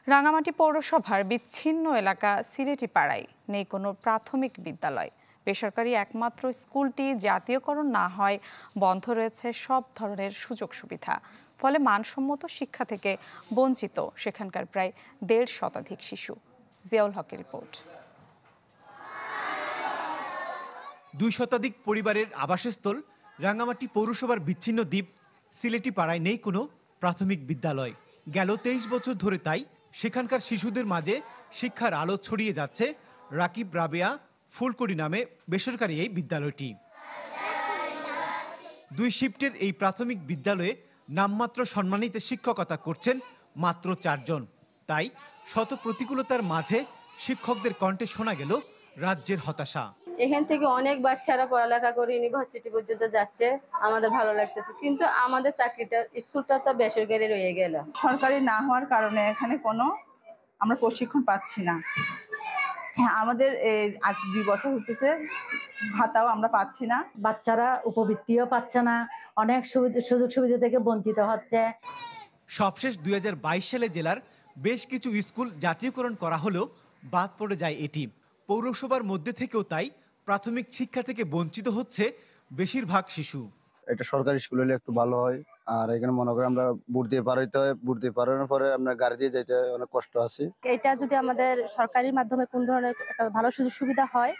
রাঙামাটি পৌরসভার বিচ্ছিন্ন এলাকা সিলেটি পাড়ায় নেই কোনো প্রাথমিক বিদ্যালয়। বেসরকারি একমাত্র স্কুলটি জাতীয়করণ না হয় বন্ধ রয়েছে সব ধরনের সুযোগ সুবিধা। ফলে মানসম্মত শিক্ষা থেকে বঞ্চিত সেখানকার প্রায় ১.৫ শতাধিক শিশু। জিয়াউল হকের রিপোর্ট। ২ শতাধিক পরিবারের আবাসস্থল রাঙামাটি পৌরসভার বিচ্ছিন্ন দ্বীপ সিলেটি পাড়ায় নেই কোনো প্রাথমিক বিদ্যালয়। গেল ২৩ বছর ধরে তাই সেখানকার শিশুদের মাঝে শিক্ষার আলো ছড়িয়ে যাচ্ছে রাকিব রাবেয়া ফুলকড়ি নামে বেসরকারি এই বিদ্যালয়টি। ২ শিফটের এই প্রাথমিক বিদ্যালয়ে নামমাত্র সম্মানিত শিক্ষকতা করছেন মাত্র ৪ জন। তাই শত প্রতিকূলতার মাঝে শিক্ষকদের কণ্ঠে শোনা গেল রাজ্যের হতাশা। এখান থেকে অনেক বাচ্চারা পড়ালেখা করে ইউনিভার্সিটি পর্যন্ত যাচ্ছে, আমাদের ভালো লাগতেছে, কিন্তু আমাদের চাকরিটা স্কুলটা তো বেসরকারি রয়ে গেল। সরকারি না হওয়ার কারণে এখানে কোনো আমরা প্রশিক্ষণ পাচ্ছি না। হ্যাঁ, আমাদের আজ ২ বছর হতেছে, ভাতাও আমরা পাচ্ছি না। বাচ্চারা উপবৃত্তিও পাচ্ছে না, অনেক সুযোগ সুবিধা থেকে বঞ্চিত হচ্ছে। সবশেষ ২০২২ সালে জেলার বেশ কিছু স্কুল জাতীয়করণ করা হলেও বাদ পড়ে যায় এটি। পৌরসভার মধ্যে থেকেও তাই প্রাথমিক শিক্ষা থেকে বঞ্চিত হচ্ছে বেশিরভাগ শিশু। এটা সরকারি স্কুল হলে একটু ভালো হয়। আর এখানে মনে করেন আমরা বুট দিয়ে পার হইতে হয়, বুট দিয়ে পার হওয়ার পরে আপনার গাড়ি দিয়ে যেতে অনেক কষ্ট আছে। এটা যদি আমাদের সরকারির মাধ্যমে কোন ধরনের একটা ভালো সুযোগ সুবিধা হয়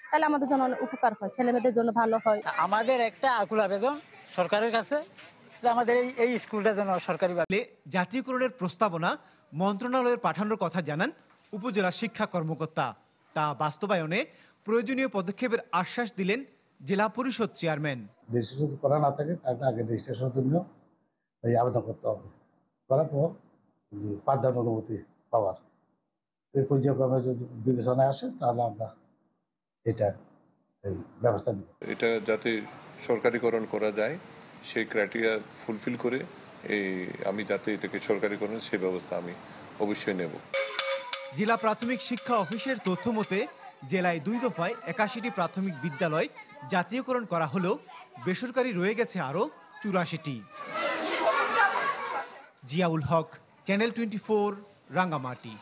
তাহলে আমাদের জন্য অনেক উপকার হয়, ছেলেমেয়েদের জন্য ভালো হয়। আমাদের একটা আকুল আবেদন সরকারের কাছে যে আমাদের এই স্কুলটা যেন সরকারি জাতীয়করণের প্রস্তাবনা মন্ত্রণালয়ের পাঠানোর কথা জানান উপজেলা শিক্ষা কর্মকর্তা। তা বাস্তবায়নে প্রয়োজনীয় পদক্ষেপের আশ্বাস দিলেন জেলা পরিষদ চেয়ারম্যান। রেজিস্ট্রেশন করা না থাকে তাহলে আগে রেজিস্ট্রেশনের জন্য আবেদন করতে হবে, করার পর পাঠদান অনুমতি পাওয়ার এই পর্যায়ক্রমে যদি বিবেচনায় আসে তাহলে আমরা এটা এই ব্যবস্থা নেব। এটা যাতে সরকারিকরণ করা যায় সেই ক্রাইটেরিয়া ফুলফিল করে আমি যাতে এটাকে সরকারিকরণ সেই ব্যবস্থা আমি অবশ্যই নেব। জেলা প্রাথমিক শিক্ষা অফিসের তথ্য মতে জেলায় ২ দফায় ৮১টি প্রাথমিক বিদ্যালয় জাতীয়করণ করা হলেও বেসরকারি রয়ে গেছে আরও ৮৪টি। জিয়াউল হক, চ্যানেল 24, রাঙ্গামাটি।